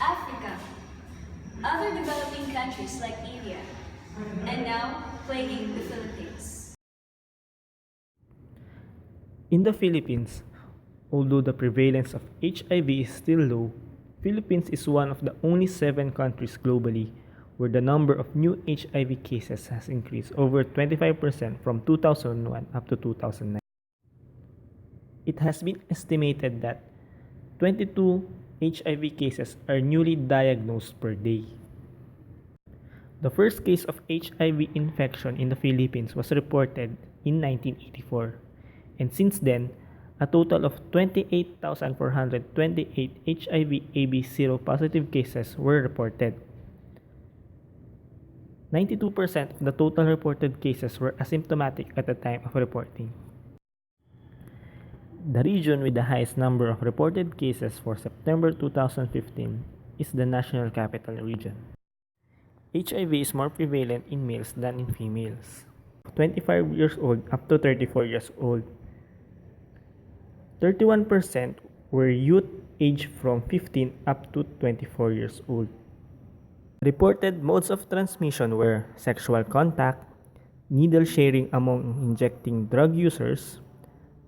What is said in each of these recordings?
Africa, other developing countries like India, and now plaguing the Philippines. In the Philippines, although the prevalence of HIV is still low, Philippines is one of the only 7 countries globally where the number of new HIV cases has increased over 25% from 2001 up to 2009. It has been estimated that 22 HIV cases are newly diagnosed per day. The first case of HIV infection in the Philippines was reported in 1984, and since then, a total of 28,428 HIV-AB seropositive cases were reported. 92% of the total reported cases were asymptomatic at the time of reporting. The region with the highest number of reported cases for September 2015 is the National Capital Region. HIV is more prevalent in males than in females. 25 years old up to 34 years old. 31% were youth aged from 15 up to 24 years old. Reported modes of transmission were sexual contact, needle sharing among injecting drug users,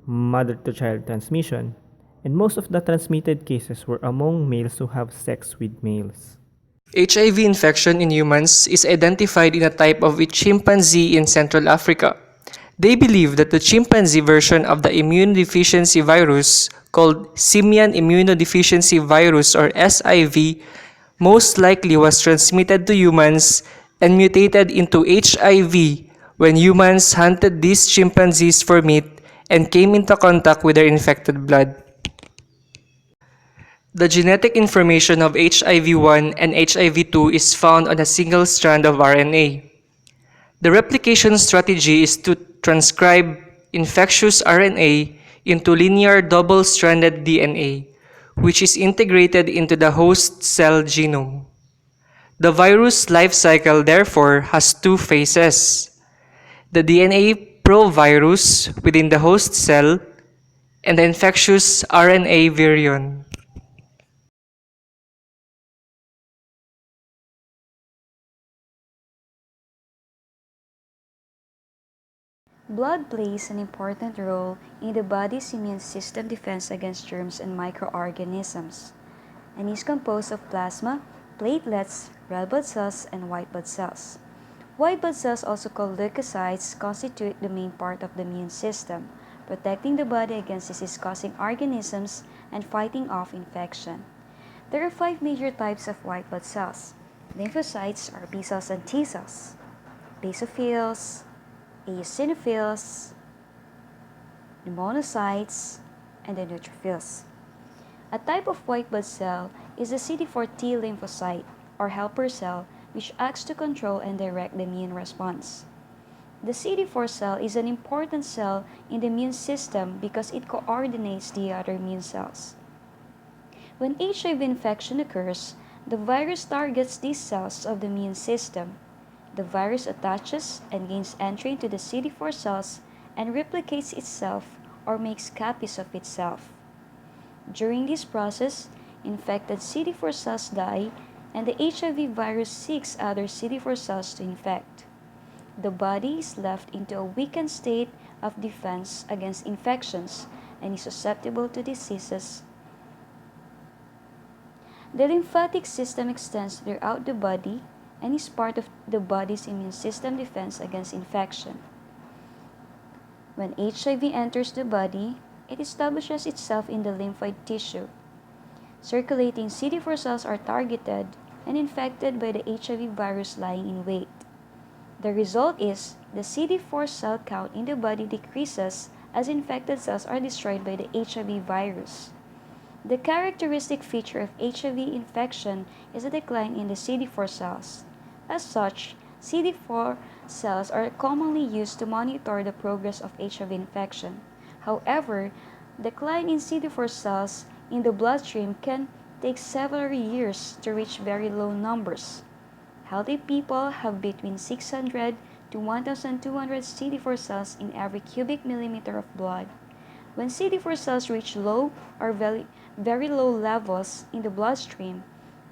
mother-to-child transmission, and most of the transmitted cases were among males who have sex with males. HIV infection in humans is identified in a type of a chimpanzee in Central Africa. They believe that the chimpanzee version of the immunodeficiency virus, called simian immunodeficiency virus or SIV, most likely was transmitted to humans and mutated into HIV when humans hunted these chimpanzees for meat and came into contact with their infected blood. The genetic information of HIV-1 and HIV-2 is found on a single strand of RNA. The replication strategy is to transcribe infectious RNA into linear double-stranded DNA, which is integrated into the host cell genome. The virus life cycle therefore has 2 phases: the DNA provirus within the host cell and the infectious RNA virion. Blood plays an important role in the body's immune system defense against germs and microorganisms, and is composed of plasma, platelets, red blood cells, and white blood cells. White blood cells, also called leukocytes, constitute the main part of the immune system, protecting the body against disease-causing organisms and fighting off infection. There are 5 major types of white blood cells. Lymphocytes are B cells and T cells. Basophils, eosinophils, the monocytes, and the neutrophils. A type of white blood cell is the CD4 T lymphocyte, or helper cell, which acts to control and direct the immune response. The CD4 cell is an important cell in the immune system because it coordinates the other immune cells. When HIV infection occurs, the virus targets these cells of the immune system. The virus attaches and gains entry into the CD4 cells and replicates itself or makes copies of itself. During this process, infected CD4 cells die and the HIV virus seeks other CD4 cells to infect. The body is left into a weakened state of defense against infections and is susceptible to diseases. The lymphatic system extends throughout the body and is part of the body's immune system defense against infection. When HIV enters the body, it establishes itself in the lymphoid tissue. Circulating CD4 cells are targeted and infected by the HIV virus lying in wait. The result is the CD4 cell count in the body decreases as infected cells are destroyed by the HIV virus. The characteristic feature of HIV infection is a decline in the CD4 cells. As such, CD4 cells are commonly used to monitor the progress of HIV infection. However, decline in CD4 cells in the bloodstream can take several years to reach very low numbers. Healthy people have between 600 to 1,200 CD4 cells in every cubic millimeter of blood. When CD4 cells reach low or very low levels in the bloodstream,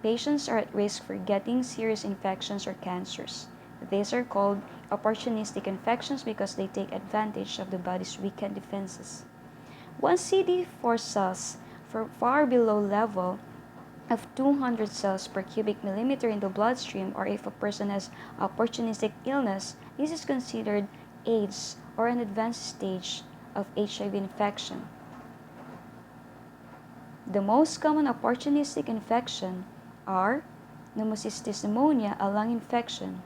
patients are at risk for getting serious infections or cancers. These are called opportunistic infections because they take advantage of the body's weakened defenses. Once CD4 cells are far below level of 200 cells per cubic millimeter in the bloodstream, or if a person has opportunistic illness, this is considered AIDS or an advanced stage of HIV infection. The most common opportunistic infection are pneumocystis pneumonia, a lung infection,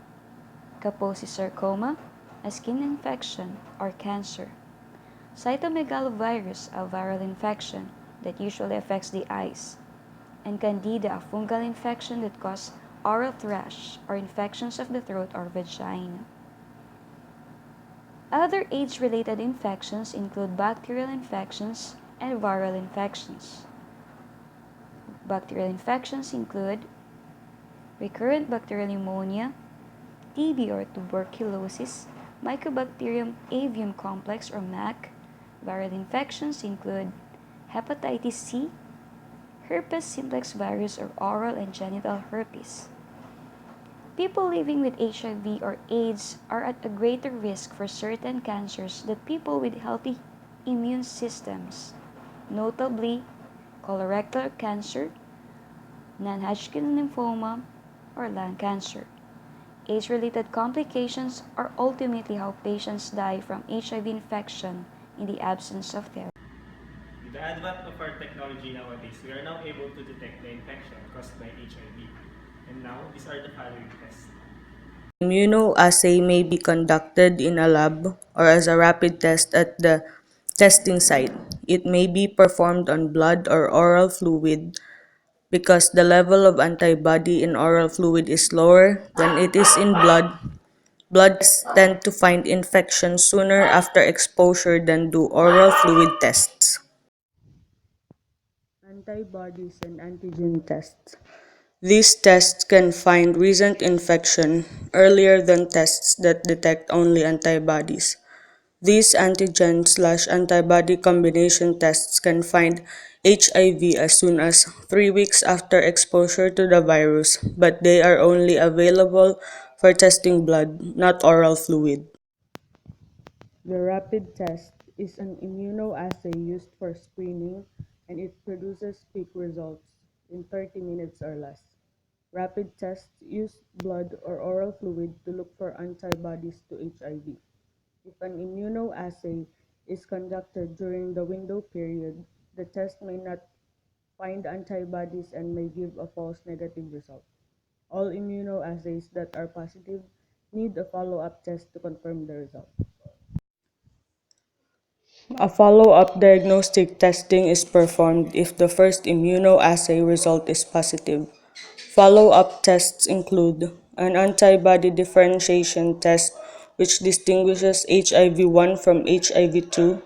Kaposi sarcoma, a skin infection or cancer, cytomegalovirus, a viral infection that usually affects the eyes, and Candida, a fungal infection that causes oral thrush or infections of the throat or vagina. Other AIDS-related infections include bacterial infections and viral infections. Bacterial infections include recurrent bacterial pneumonia, TB or tuberculosis, Mycobacterium avium complex or MAC. Viral infections include hepatitis C, herpes simplex virus or oral and genital herpes. People living with HIV or AIDS are at a greater risk for certain cancers than people with healthy immune systems, notably colorectal cancer, non-Hodgkin lymphoma, or lung cancer. AIDS-related complications are ultimately how patients die from HIV infection in the absence of therapy. With the advent of our technology nowadays, we are now able to detect the infection caused by HIV. And now, these are the following tests. Immunoassay may be conducted in a lab or as a rapid test at the testing site. It may be performed on blood or oral fluid because the level of antibody in oral fluid is lower than it is in blood. Blood tests tend to find infection sooner after exposure than do oral fluid tests. Antibodies and antigen tests. These tests can find recent infection earlier than tests that detect only antibodies. These antigen/antibody combination tests can find HIV as soon as 3 weeks after exposure to the virus, but they are only available for testing blood, not oral fluid. The rapid test is an immunoassay used for screening, and it produces quick results in 30 minutes or less. Rapid tests use blood or oral fluid to look for antibodies to HIV. If an immunoassay is conducted during the window period, the test may not find antibodies and may give a false negative result. All immunoassays that are positive need a follow-up test to confirm the result. A follow-up diagnostic testing is performed if the first immunoassay result is positive. Follow-up tests include an antibody differentiation test, which distinguishes HIV-1 from HIV-2,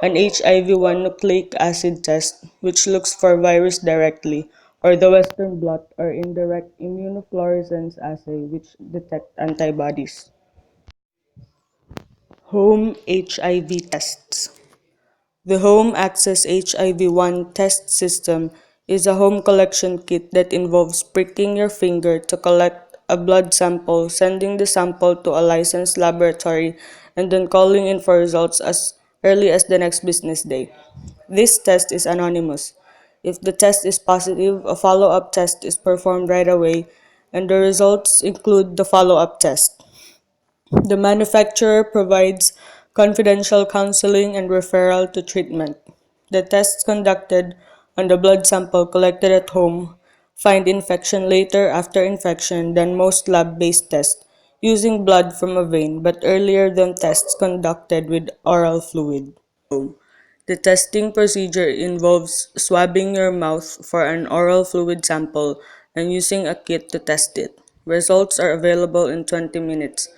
an HIV-1 nucleic acid test, which looks for virus directly, or the Western blot or indirect immunofluorescence assay, which detect antibodies. Home HIV tests. The Home Access HIV-1 test system is a home collection kit that involves pricking your finger to collect a blood sample, sending the sample to a licensed laboratory, and then calling in for results as early as the next business day. This test is anonymous. If the test is positive, a follow-up test is performed right away, and the results include the follow-up test. The manufacturer provides confidential counseling and referral to treatment. The tests conducted on the blood sample collected at home find infection later after infection than most lab-based tests using blood from a vein, but earlier than tests conducted with oral fluid. The testing procedure involves swabbing your mouth for an oral fluid sample and using a kit to test it. Results are available in 20 minutes.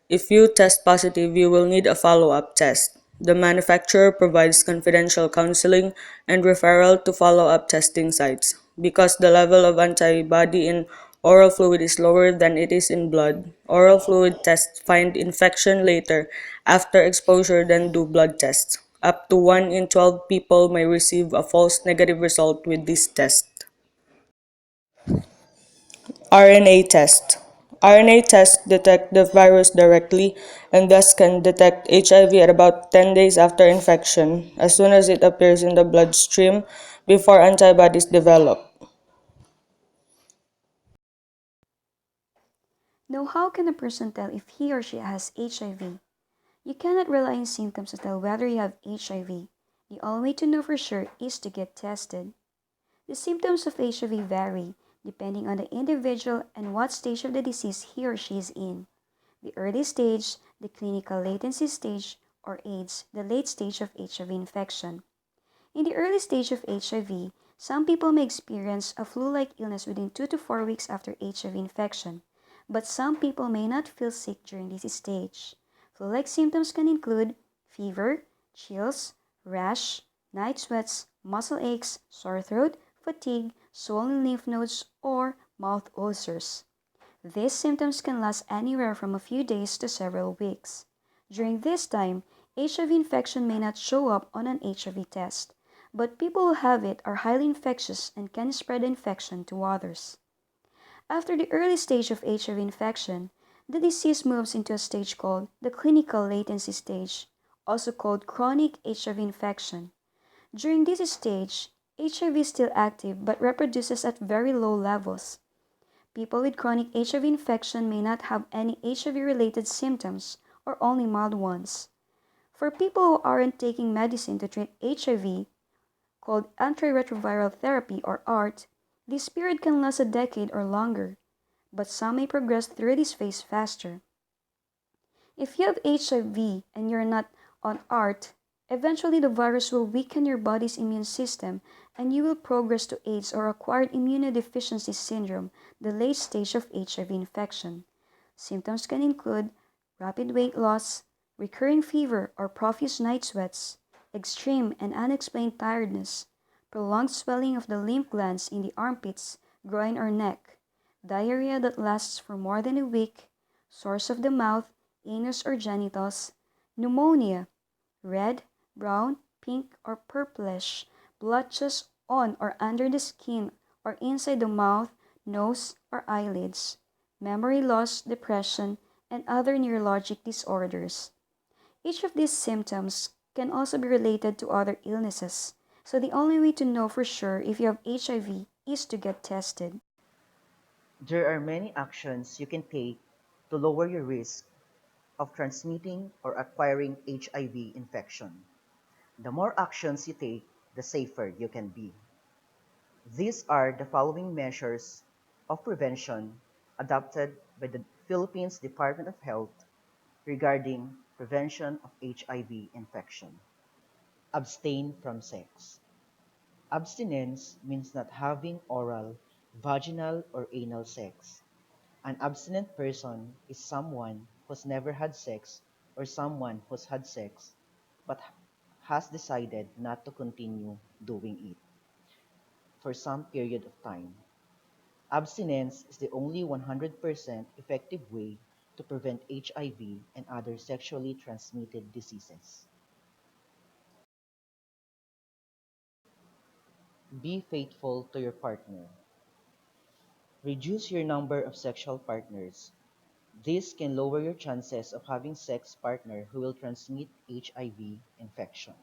If you test positive, you will need a follow-up test. The manufacturer provides confidential counseling and referral to follow-up testing sites. Because the level of antibody in oral fluid is lower than it is in blood, oral fluid tests find infection later after exposure than do blood tests. Up to 1 in 12 people may receive a false negative result with this test. RNA test. RNA tests detect the virus directly and thus can detect HIV at about 10 days after infection, as soon as it appears in the bloodstream before antibodies develop. Now, how can a person tell if he or she has HIV? You cannot rely on symptoms to tell whether you have HIV. The only way to know for sure is to get tested. The symptoms of HIV vary depending on the individual and what stage of the disease he or she is in. The early stage, the clinical latency stage, or AIDS, the late stage of HIV infection. In the early stage of HIV, some people may experience a flu-like illness within 2 to 4 weeks after HIV infection, but some people may not feel sick during this stage. Flu-like symptoms can include fever, chills, rash, night sweats, muscle aches, sore throat, fatigue, swollen lymph nodes, or mouth ulcers. These symptoms can last anywhere from a few days to several weeks. During this time, HIV infection may not show up on an HIV test, but people who have it are highly infectious and can spread the infection to others. After the early stage of HIV infection, the disease moves into a stage called the clinical latency stage, also called chronic HIV infection. During this stage, HIV is still active but reproduces at very low levels. People with chronic HIV infection may not have any HIV-related symptoms or only mild ones. For people who aren't taking medicine to treat HIV, called antiretroviral therapy or ART, this period can last a decade or longer, but some may progress through this phase faster. If you have HIV and you're not on ART, eventually the virus will weaken your body's immune system and you will progress to AIDS or acquired immunodeficiency syndrome, the late stage of HIV infection. Symptoms can include rapid weight loss, recurring fever or profuse night sweats, extreme and unexplained tiredness, prolonged swelling of the lymph glands in the armpits, groin, or neck, diarrhea that lasts for more than a week, sores of the mouth, anus, or genitals, pneumonia, red, brown, pink, or purplish blotches on or under the skin or inside the mouth, nose, or eyelids, memory loss, depression, and other neurologic disorders. Each of these symptoms can also be related to other illnesses, so the only way to know for sure if you have HIV is to get tested. There are many actions you can take to lower your risk of transmitting or acquiring HIV infection. The more actions you take, the safer you can be. These are the following measures of prevention adopted by the Philippines Department of Health regarding prevention of HIV infection. Abstain from sex. Abstinence means not having oral, vaginal, or anal sex. An abstinent person is someone who's never had sex or someone who's had sex but has decided not to continue doing it for some period of time. Abstinence is the only 100% effective way to prevent HIV and other sexually transmitted diseases. Be faithful to your partner. Reduce your number of sexual partners. This can lower your chances of having sex partner who will transmit HIV infection.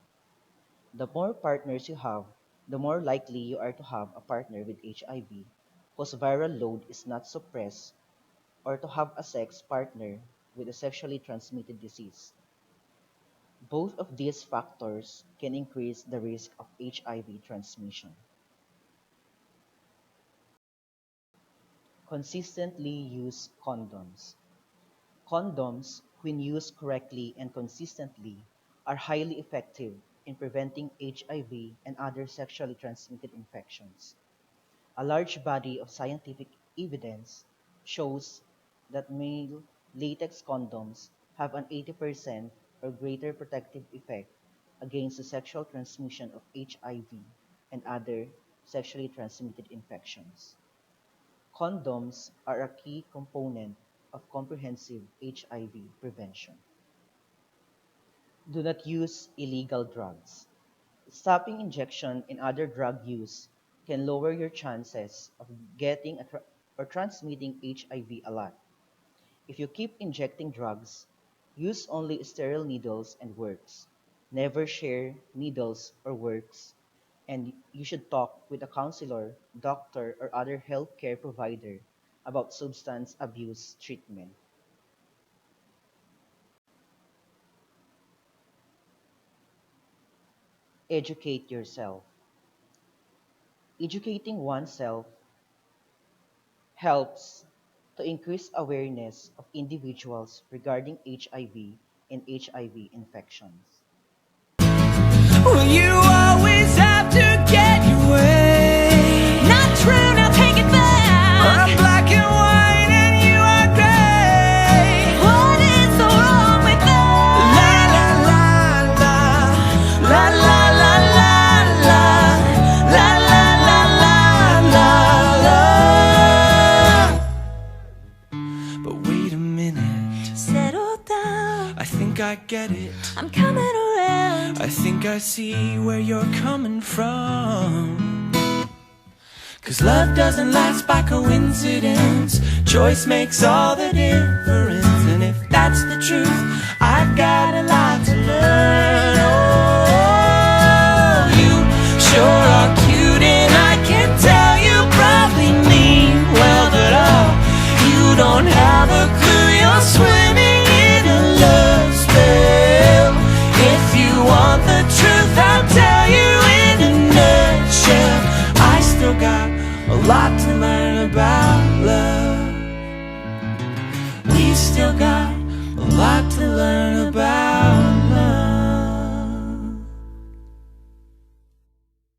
The more partners you have, the more likely you are to have a partner with HIV whose viral load is not suppressed or to have a sex partner with a sexually transmitted disease. Both of these factors can increase the risk of HIV transmission. Consistently use condoms. Condoms, when used correctly and consistently, are highly effective in preventing HIV and other sexually transmitted infections. A large body of scientific evidence shows that male latex condoms have an 80% or greater protective effect against the sexual transmission of HIV and other sexually transmitted infections. Condoms are a key component of comprehensive HIV prevention. Do not use illegal drugs. Stopping injection and other drug use can lower your chances of getting or transmitting HIV a lot. If you keep injecting drugs, use only sterile needles and works. Never share needles or works. And you should talk with a counselor, doctor, or other healthcare provider about substance abuse treatment. Educate yourself. Educating oneself helps to increase awareness of individuals regarding HIV and HIV infections. Well, you always have to get your way. Not true, now take it back. I'm black and white and you are gray. What is so wrong with that? La la la la. La la la la la. La la la la la la. But wait a minute. Settle down. I think I get it. I'm coming around. I think I see where you're coming from. 'Cause love doesn't last by coincidence. Choice makes all the difference. And if that's the truth, I've got a lot to learn.